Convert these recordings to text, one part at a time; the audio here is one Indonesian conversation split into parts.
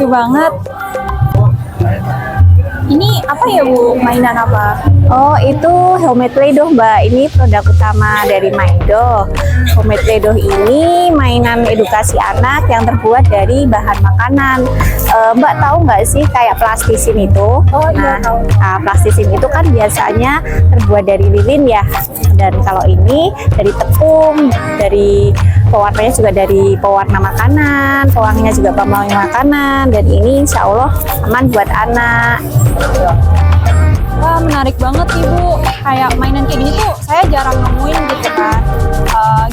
lucu banget. Ini apa ya Bu? Mainan apa? Oh, itu homemade Play-Doh, Mbak. Ini produk utama dari Maindoh. Homemade Play-Doh ini mainan edukasi anak yang terbuat dari bahan makanan. Mbak tahu nggak sih kayak plastisin itu? Oh iya, tahu. Nah, plastisin itu kan biasanya terbuat dari lilin ya. Dan kalau ini dari tepung, dari pewarnanya juga dari pewarna makanan, pewanginya juga pewangi makanan. Dan ini insya Allah aman buat anak. Wah, menarik banget Ibu. Kayak mainan kayak gini tuh saya jarang nemuin gitu kan.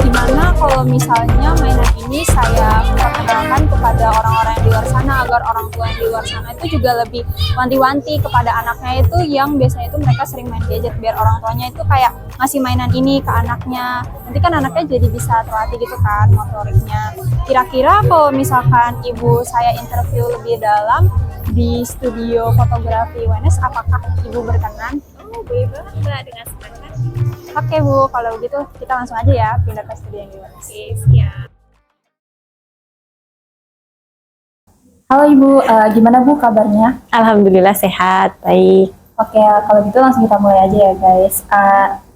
Gimana kalau misalnya mainan ini saya perkenalkan kepada orang-orang yang di luar sana, agar orang tua yang di luar sana itu juga lebih wanti-wanti kepada anaknya itu yang biasanya itu mereka sering main gadget, biar orang tuanya itu kayak ngasih mainan ini ke anaknya. Nanti kan anaknya jadi bisa terlatih gitu kan motoriknya. Kira-kira kalau misalkan Ibu saya interview lebih dalam di studio fotografi UNS, apakah Ibu berkenan? Oh, boleh banget Mbak, dengan senang hati. Oke Bu, kalau begitu kita langsung aja ya pindah ke studio yang di UNS. Oke, siap. Halo Ibu, gimana Bu kabarnya? Alhamdulillah sehat, baik. Oke, kalau gitu langsung kita mulai aja ya guys.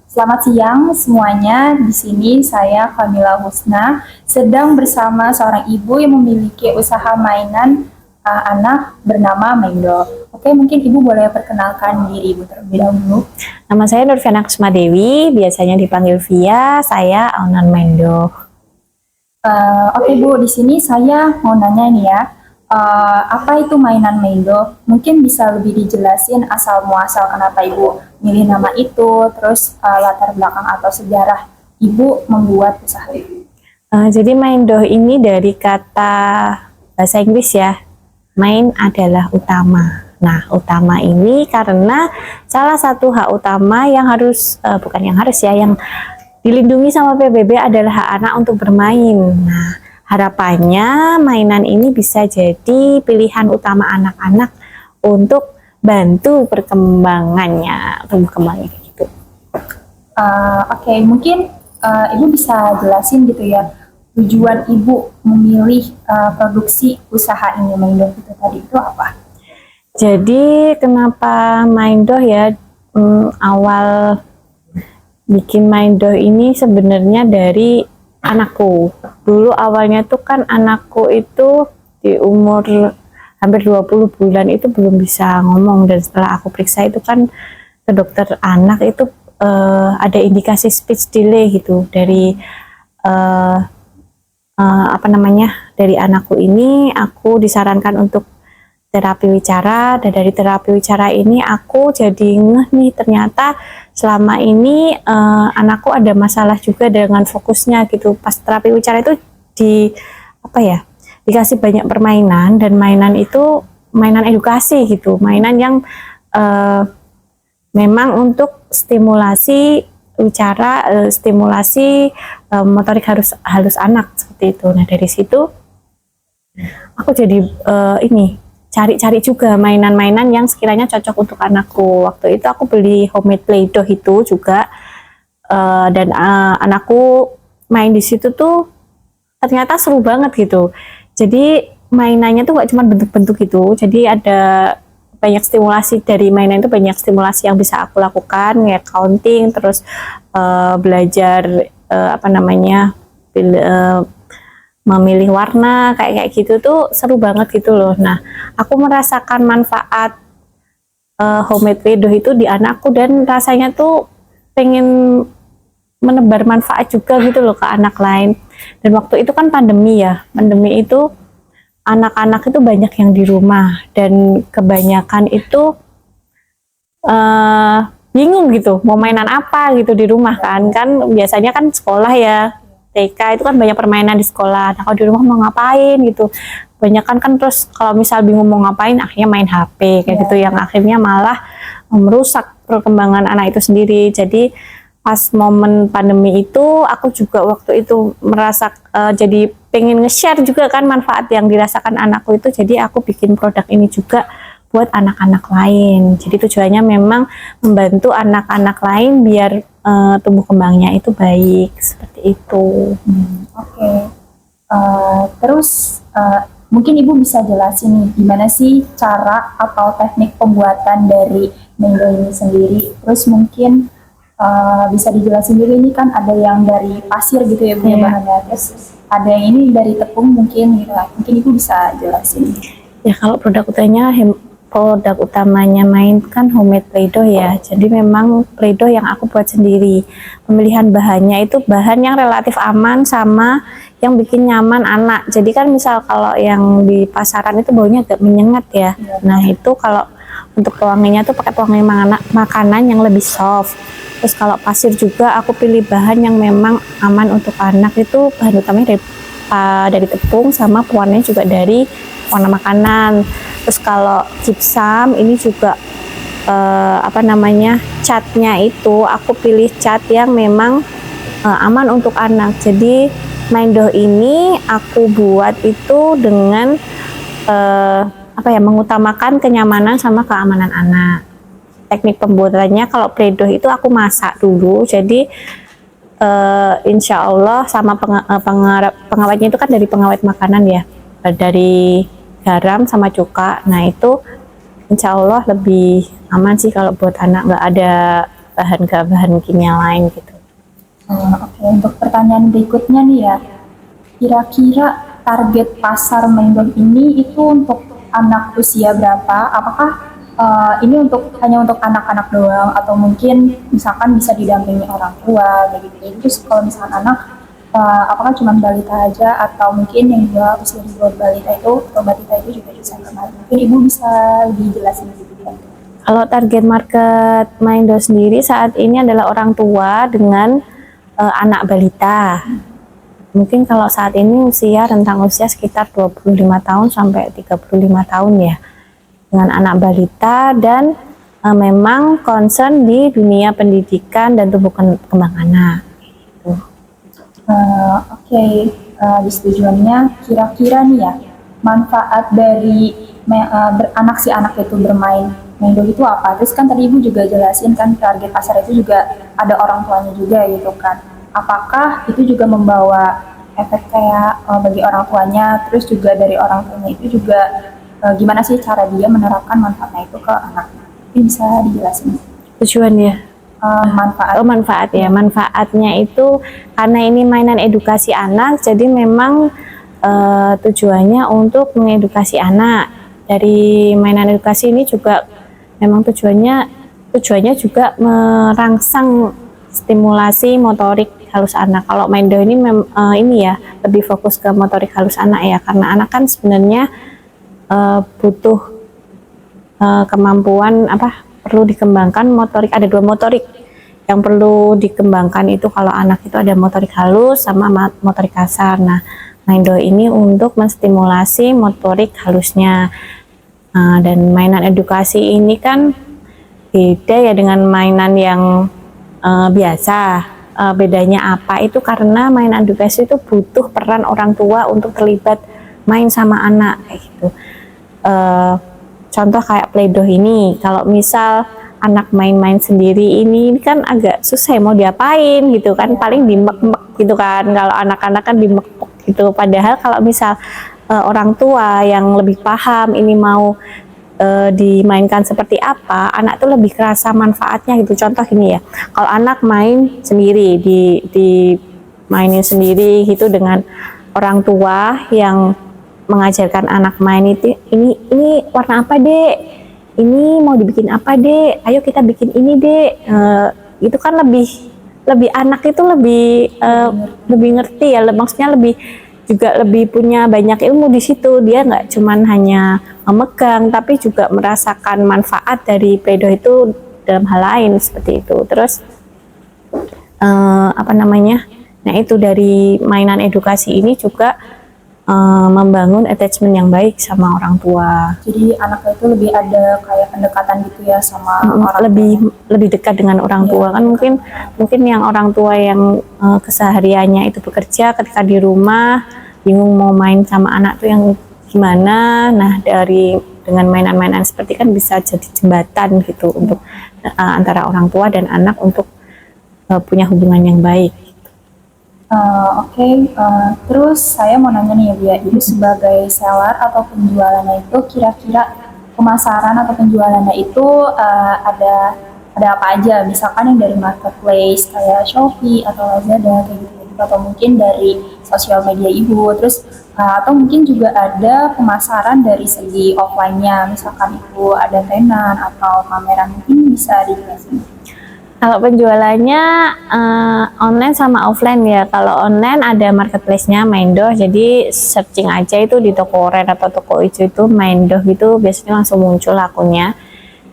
Selamat siang semuanya. Di sini saya Kamila Husna sedang bersama seorang ibu yang memiliki usaha mainan anak bernama Maindoh. Oke, mungkin Ibu boleh perkenalkan diri Ibu terlebih dahulu. Nama saya Nurfiana Kusmadewi, biasanya dipanggil Via, saya owner Maindoh. Oke Bu, di sini saya mau nanya nih ya, apa itu mainan Maindoh? Mungkin bisa lebih dijelasin asal muasal kenapa Ibu milih nama itu, terus latar belakang atau sejarah Ibu membuat usaha itu. Jadi Maindoh ini dari kata bahasa Inggris ya, main adalah utama. Nah, utama ini karena salah satu hak utama yang harus, bukan yang harus ya, yang dilindungi sama PBB adalah hak anak untuk bermain. Nah, harapannya mainan ini bisa jadi pilihan utama anak-anak untuk bantu perkembangannya, tumbuh kembangnya gitu. Oke, mungkin Ibu bisa jelasin gitu ya, tujuan Ibu memilih produksi usaha ini Maindoh itu tadi itu apa? Jadi kenapa Maindoh ya, awal bikin Maindoh ini sebenarnya dari anakku. Dulu awalnya tuh kan anakku itu di umur hampir 20 bulan itu belum bisa ngomong, dan setelah aku periksa itu kan ke dokter anak itu ada indikasi speech delay gitu dari dari anakku ini. Aku disarankan untuk terapi wicara, dan dari terapi wicara ini aku jadi ngeh nih, ternyata selama ini anakku ada masalah juga dengan fokusnya gitu. Pas terapi wicara itu dikasih banyak permainan, dan mainan itu mainan edukasi gitu, mainan yang memang untuk stimulasi wicara, stimulasi motorik halus anak seperti itu. Nah, dari situ aku jadi cari-cari juga mainan-mainan yang sekiranya cocok untuk anakku. Waktu itu aku beli homemade Play-Doh itu juga, dan anakku main di situ tuh ternyata seru banget gitu. Jadi mainannya tuh gak cuma bentuk-bentuk gitu, jadi ada banyak stimulasi dari mainan itu, banyak stimulasi yang bisa aku lakukan ya, counting, terus belajar memilih warna kayak gitu tuh seru banget gitu loh. Nah, aku merasakan manfaat homemade Play-Doh itu di anakku, dan rasanya tuh pengen menebar manfaat juga gitu loh ke anak lain. Dan waktu itu kan pandemi ya, pandemi itu anak-anak itu banyak yang di rumah, dan kebanyakan itu bingung gitu mau mainan apa gitu di rumah kan biasanya kan sekolah ya, TK itu kan banyak permainan di sekolah. Nah, kalau di rumah mau ngapain gitu, kebanyakan kan terus kalau misal bingung mau ngapain akhirnya main HP kayak gitu, yang akhirnya malah merusak perkembangan anak itu sendiri. Jadi pas momen pandemi itu aku juga waktu itu merasa jadi pengen nge-share juga kan manfaat yang dirasakan anakku itu, jadi aku bikin produk ini juga buat anak-anak lain. Jadi tujuannya memang membantu anak-anak lain biar tumbuh kembangnya itu baik, seperti itu. Oke. Terus Mungkin Ibu bisa jelasin nih gimana sih cara atau teknik pembuatan dari Mendo ini sendiri. Terus mungkin bisa dijelasin juga, ini kan ada yang dari pasir gitu ya Bu ya Iya. bahannya. Terus ada yang ini dari tepung mungkin gitu lah. Mungkin Ibu bisa jelasin. Ya kalau produk utamanya main kan homemade Play-Doh ya. Jadi memang Play-Doh yang aku buat sendiri. Pemilihan bahannya itu bahan yang relatif aman sama yang bikin nyaman anak. Jadi kan misal kalau yang di pasaran itu baunya agak menyengat ya. Nah itu kalau untuk pewanginya tuh pakai pewangi makanan yang lebih soft. Terus kalau pasir juga aku pilih bahan yang memang aman untuk anak. Itu bahan utamanya dari tepung, sama pewarnanya juga dari warna makanan. Terus kalau gypsum ini juga catnya itu aku pilih cat yang memang aman untuk anak. Jadi Mendo ini aku buat itu dengan mengutamakan kenyamanan sama keamanan anak. Teknik pembuatannya kalau Play-Doh itu aku masak dulu. Jadi insya Allah sama pengawetnya itu kan dari pengawet makanan ya, dari garam sama cuka. Nah itu insya Allah lebih aman sih kalau buat anak, nggak ada bahan kimia lain gitu. Oke, untuk pertanyaan berikutnya nih ya, kira-kira target pasar Mendo ini itu untuk anak usia berapa? Apakah ini hanya untuk anak-anak doang, atau mungkin misalkan bisa didampingi orang tua begitu? Terus kalau misalkan anak, apakah cuma balita aja, atau mungkin yang juga usia di bawah balita itu atau balita itu juga bisa kembali? Mungkin Ibu bisa lebih jelasin gitu kan? Kalau target market Mendo sendiri saat ini adalah orang tua dengan anak balita. Mungkin kalau saat ini rentang usia sekitar 25 tahun sampai 35 tahun ya, dengan anak balita, dan memang concern di dunia pendidikan dan tumbuh kembang anak. Oke, disetujuannya kira-kira nih ya, manfaat dari beranak si anak itu bermain Mendo itu apa? Terus kan tadi Ibu juga jelasin kan target pasar itu juga ada orang tuanya juga gitu kan. Apakah itu juga membawa efek kayak bagi orang tuanya, terus juga dari orang tuanya itu juga gimana sih cara dia menerapkan manfaatnya itu ke anaknya? Ini bisa dijelasin. Tujuannya Manfaat. Manfaatnya itu karena ini mainan edukasi anak, jadi memang tujuannya untuk mengedukasi anak. Dari mainan edukasi ini juga memang tujuannya juga merangsang stimulasi motorik halus anak. Kalau Mendo ini lebih fokus ke motorik halus anak ya, karena anak kan sebenarnya butuh kemampuan perlu dikembangkan motorik. Ada 2 motorik yang perlu dikembangkan itu kalau anak itu ada motorik halus sama motorik kasar. Nah, Mendo ini untuk menstimulasi motorik halusnya. Dan mainan edukasi ini kan beda ya dengan mainan yang biasa. Bedanya apa? Itu karena mainan edukasi itu butuh peran orang tua untuk terlibat main sama anak kayak gitu. Contoh kayak Play-Doh ini, kalau misal anak main-main sendiri ini kan agak susah mau diapain gitu kan, paling dimek-mek gitu kan, kalau anak-anak kan dimek gitu. Padahal kalau misal orang tua yang lebih paham ini mau dimainkan seperti apa, anak tuh lebih kerasa manfaatnya gitu. Contoh gini ya, kalau anak main sendiri, dimainin sendiri gitu dengan orang tua yang mengajarkan anak main itu, ini warna apa dek, ini mau dibikin apa dek, ayo kita bikin ini dek, itu kan lebih anak itu lebih ngerti ya, maksudnya lebih punya banyak ilmu di situ. Dia nggak cuman hanya memegang, tapi juga merasakan manfaat dari Play-Doh itu dalam hal lain seperti itu. Terus nah itu dari mainan edukasi ini juga membangun attachment yang baik sama orang tua. Jadi anaknya itu lebih ada kayak pendekatan gitu ya sama orang lebih dekat dengan orang tua. Kan mungkin yang orang tua yang kesehariannya itu bekerja, ketika di rumah bingung mau main sama anak tuh yang gimana. Nah, dengan mainan-mainan seperti kan bisa jadi jembatan gitu untuk antara orang tua dan anak untuk punya hubungan yang baik. Oke, terus saya mau nanya nih ya Bu ya, jadi sebagai seller atau penjualannya itu kira-kira pemasaran atau penjualannya itu ada apa aja? Misalkan yang dari marketplace kayak Shopee atau Lazada kayak gitu, atau mungkin dari sosial media Ibu, terus atau mungkin juga ada pemasaran dari segi offline-nya, misalkan itu ada tenan atau pameran, mungkin bisa dijelasin. Kalau penjualannya online sama offline ya. Kalau online ada marketplace-nya Maindoh, jadi searching aja itu di toko Oren atau toko Ijo itu Maindoh gitu, biasanya langsung muncul akunnya.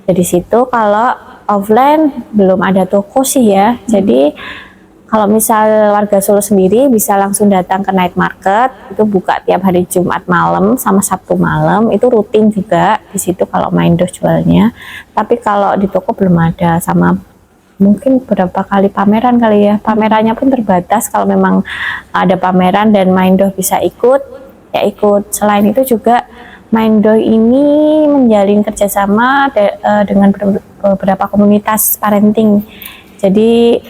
Dari situ. Kalau offline belum ada toko sih ya. Jadi kalau misal warga Solo sendiri bisa langsung datang ke night market, itu buka tiap hari Jumat malam sama Sabtu malam, itu rutin juga di situ kalau Maindoh jualnya. Tapi kalau di toko belum ada, sama mungkin beberapa kali pameran kali ya. Pamerannya pun terbatas, kalau memang ada pameran dan Maindoh bisa ikut, ya ikut. Selain itu juga Maindoh ini menjalin kerjasama dengan beberapa komunitas parenting. Jadi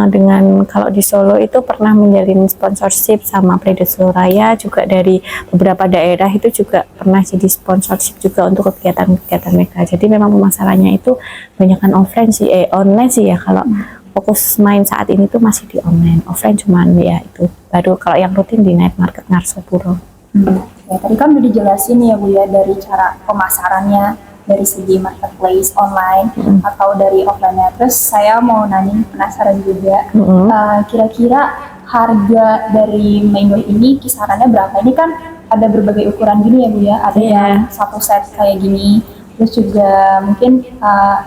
dengan kalau di Solo itu pernah menjalin sponsorship sama Pledoi Solo Raya, juga dari beberapa daerah itu juga pernah jadi sponsorship juga untuk kegiatan-kegiatan mereka. Jadi memang pemasarannya itu banyakkan offline sih, online sih ya. Kalau fokus main saat ini tuh masih di online, offline cuman ya itu baru kalau yang rutin di night market Ngarsopuro. Ya, tadi kan udah dijelasin ya Bu ya, dari cara pemasarannya dari segi marketplace online atau dari offline-nya. Terus saya mau nanya, penasaran juga, kira-kira harga dari Maindoh ini kisarannya berapa? Ini kan ada berbagai ukuran gini ya Bu ya, ada yang satu set kayak gini, terus juga mungkin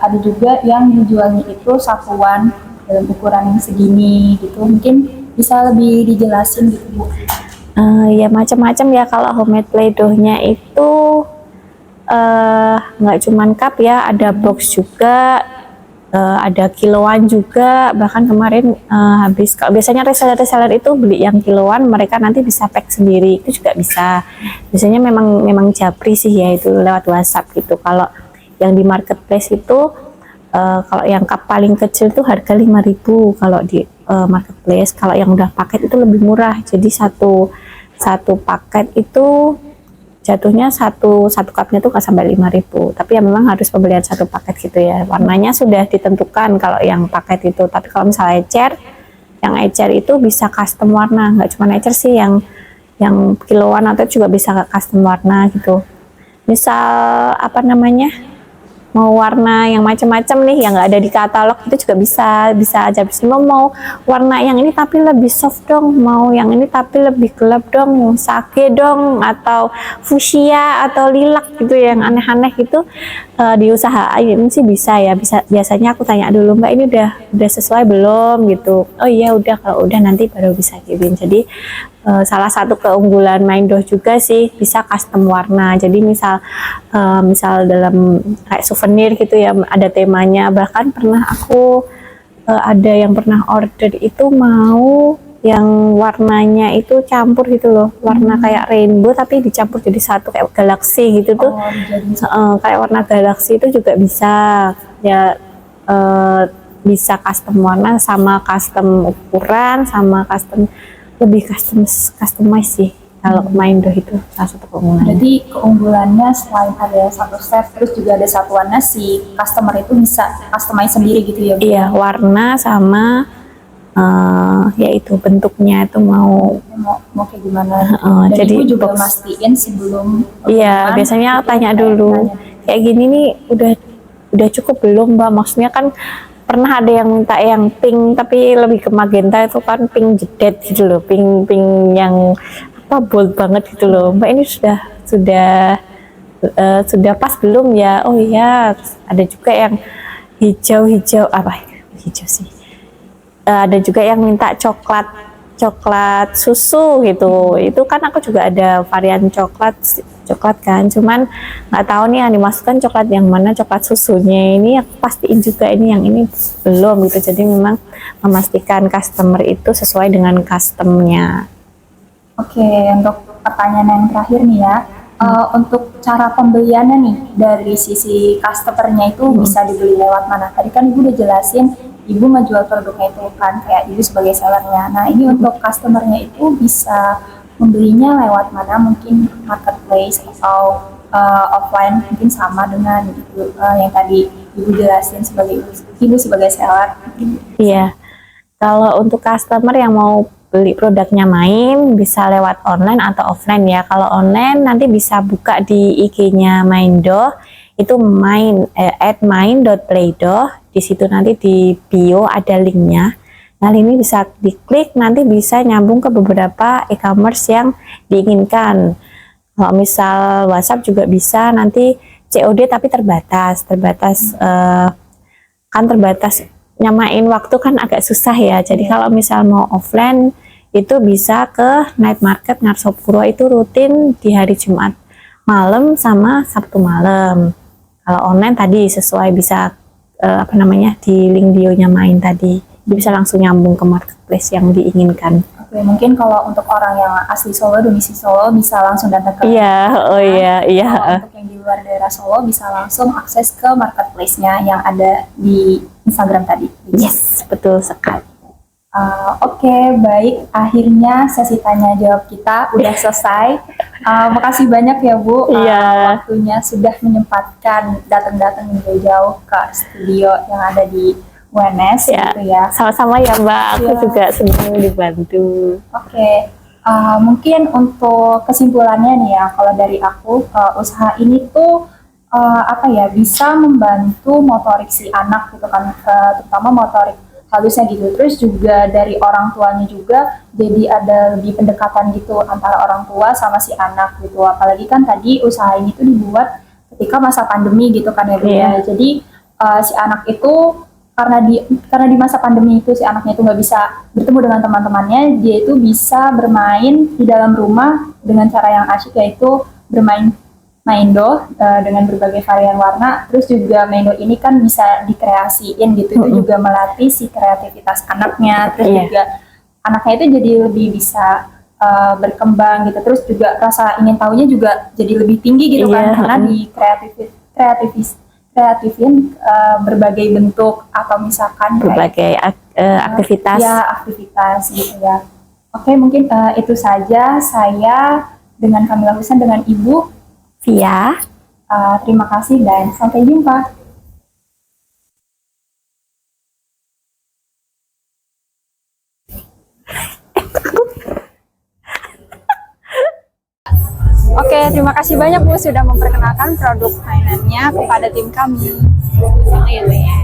ada juga yang dijualnya itu satuan dalam ukuran segini gitu. Mungkin bisa lebih dijelasin gitu Bu. Ya macam-macam ya. Kalau homemade play-doh-nya itu nggak cuman cup ya, ada box juga, ada kiloan juga. Bahkan kemarin habis, kalau biasanya reseller itu beli yang kiloan, mereka nanti bisa pack sendiri, itu juga bisa. Biasanya memang japri sih ya, itu lewat WhatsApp gitu. Kalau yang di marketplace itu kalau yang cup paling kecil itu harga 5.000 kalau di marketplace. Kalau yang udah paket itu lebih murah, jadi satu paket itu jatuhnya satu cupnya tuh sampai 5.000, tapi ya memang harus pembelian satu paket gitu ya. Warnanya sudah ditentukan kalau yang paket itu, tapi kalau misalnya yang ecer itu bisa custom warna, nggak cuma ecer sih, yang kiloan atau juga bisa custom warna gitu. Misal apa namanya, mau warna yang macam-macam nih yang nggak ada di katalog, itu juga bisa aja. Mau warna yang ini tapi lebih soft dong, mau yang ini tapi lebih gelap dong, sake dong, atau fuchsia atau lilac gitu, yang aneh-aneh gitu, diusahain sih bisa ya. Bisa, biasanya aku tanya dulu, Mbak ini udah sesuai belum gitu. Oh iya udah, kalau udah nanti baru bisa kirim. Jadi salah satu keunggulan Maindoh juga sih, bisa custom warna. Jadi misal dalam kayak souvenir gitu ya, ada temanya. Bahkan pernah aku ada yang pernah order itu mau yang warnanya itu campur gitu loh, warna kayak rainbow tapi dicampur jadi satu kayak galaksi gitu tuh. Kayak warna galaksi itu juga bisa ya, bisa custom warna sama custom ukuran sama custom, lebih customize sih kalau Maindoh itu salah satu keunggulannya. Jadi keunggulannya selain ada satu set, terus juga ada satuannya, si customer itu bisa customize sendiri gitu ya Bu? Iya, warna sama yaitu bentuknya itu mau kayak gimana. Dan jadi Ibu juga box. mastiin sebelum Iya, biasanya tanya dulu. Kayak gini nih udah cukup belum, Mbak? Maksudnya kan pernah ada yang minta yang pink tapi lebih ke magenta, itu kan pink jedet gitu loh, pink yang apa, bold banget gitu loh. Mbak ini sudah pas belum ya? Oh iya. Ada juga yang hijau apa hijau sih, ada juga yang minta coklat susu gitu. Itu kan aku juga ada varian coklat kan, cuman nggak tahu nih yang dimasukkan coklat yang mana, coklat susunya ini aku pastiin juga ini yang ini belum gitu. Jadi memang memastikan customer itu sesuai dengan customnya. Oke, untuk pertanyaan yang terakhir nih ya, untuk cara pembeliannya nih dari sisi customernya itu bisa dibeli lewat mana? Tadi kan Ibu udah jelasin ibu menjual produknya itu kan, kayak ibu sebagai sellernya. Nah ini untuk customernya itu bisa membelinya lewat mana, mungkin marketplace atau offline, mungkin sama dengan gitu, yang tadi ibu jelasin sebagai ibu sebagai seller. Iya. Kalau untuk customer yang mau beli produknya Main, bisa lewat online atau offline ya. Kalau online nanti bisa buka di IG-nya Maindo, itu @main.playdoh. Di situ nanti di bio ada linknya. Nah ini bisa diklik, nanti bisa nyambung ke beberapa e-commerce yang diinginkan. Kalau misal WhatsApp juga bisa, nanti COD tapi terbatas nyamain waktu kan agak susah ya. Jadi kalau misal mau offline itu bisa ke Night Market Ngarsopuro, itu rutin di hari Jumat malam sama Sabtu malam. Kalau online tadi sesuai bisa di link bionya Main tadi, dia bisa langsung nyambung ke marketplace yang diinginkan. Oke, mungkin kalau untuk orang yang asli Solo, domisili Solo, bisa langsung datang ke iya. Kalau untuk yang di luar daerah Solo bisa langsung akses ke marketplace-nya yang ada di Instagram tadi. Yes, betul sekali. Oke, baik. Akhirnya sesi tanya jawab kita udah selesai. Makasih banyak ya Bu, waktunya sudah menyempatkan datang-datang jauh-jauh ke studio yang ada di UNS gitu ya. Sama-sama ya Mbak, aku juga senang dibantu. Oke. Mungkin untuk kesimpulannya nih ya, kalau dari aku, usaha ini tuh bisa membantu motorik si anak gitu kan, terutama motorik halusnya gitu. Terus juga dari orang tuanya juga jadi ada lebih pendekatan gitu antara orang tua sama si anak gitu. Apalagi kan tadi usaha ini tuh dibuat ketika masa pandemi gitu kan ya Bu ya. Jadi si anak itu karena di masa pandemi itu si anaknya itu nggak bisa bertemu dengan teman-temannya, dia itu bisa bermain di dalam rumah dengan cara yang asyik, yaitu bermain Maindo dengan berbagai varian warna. Terus juga Maindo ini kan bisa dikreasiin gitu, itu juga melatih si kreativitas anaknya. Terus juga anaknya itu jadi lebih bisa berkembang gitu. Terus juga rasa ingin tahunya juga jadi lebih tinggi gitu kan, karena di kreatifin berbagai bentuk atau misalkan berbagai aktivitas. Ya, aktivitas gitu ya. Oke, mungkin itu saja saya dengan Kamila Husan dengan Ibu Via. Terima kasih dan sampai jumpa. Oke, terima kasih banyak Bu sudah memperkenalkan produk mainannya kepada tim kami. Sama ya, Mbak ya.